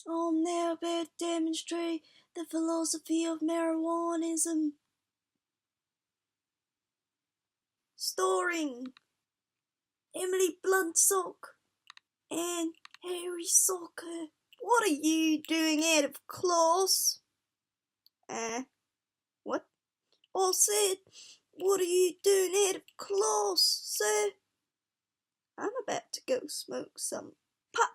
I'm now about to demonstrate the philosophy of marijuanism. Starring Emily Bluntsock and Harry Socker. What are you doing out of class? What? I said, what are you doing out of class, sir? I'm about to go smoke some pot.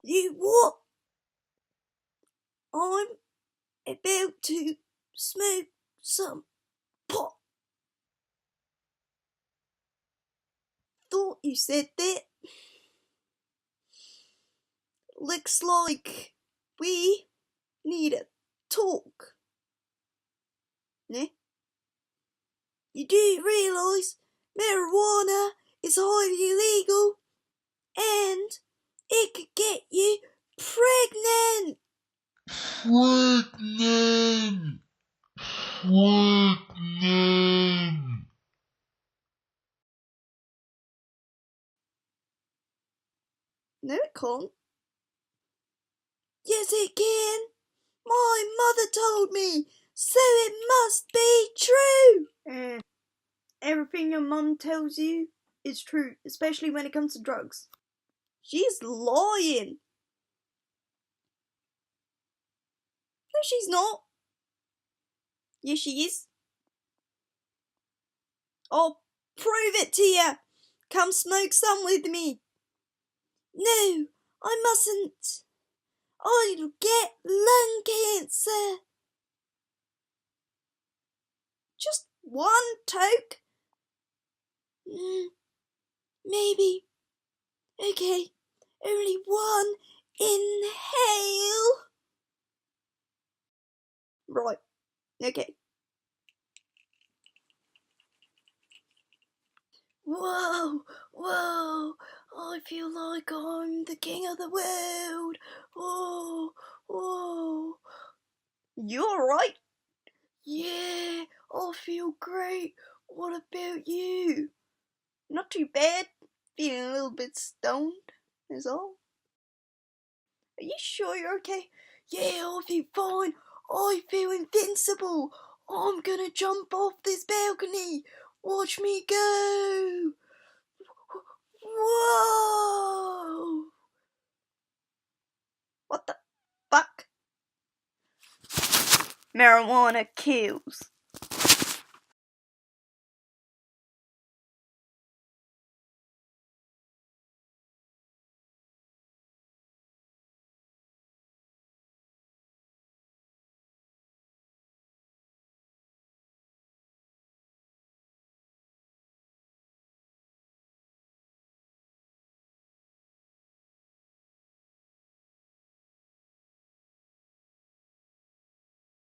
You what? I'm about to smoke some pot. Thought you said that. Looks like we need a talk. Ne? You do realise marijuana is highly illegal and it could get you pregnant. Pregnant. No, it can't. Yes, it can. My mother told me, so it must be true. Everything your mum tells you is true, especially when it comes to drugs. She's lying. No, she's not. Yes, she is. I'll prove it to you. Come smoke some with me. No, I mustn't. I'll get lung cancer. Just one toke? Maybe. Okay, only one inhale. Right, okay. Whoa, whoa, I feel like I'm the king of the world. Whoa, whoa. You alright? Yeah, I feel great. What about you? Not too bad. Feeling a little bit stoned, is all. Are you sure you're okay? Yeah, I feel fine. I feel invincible. I'm gonna jump off this balcony. Watch me go. Whoa! What the fuck? Marijuana kills.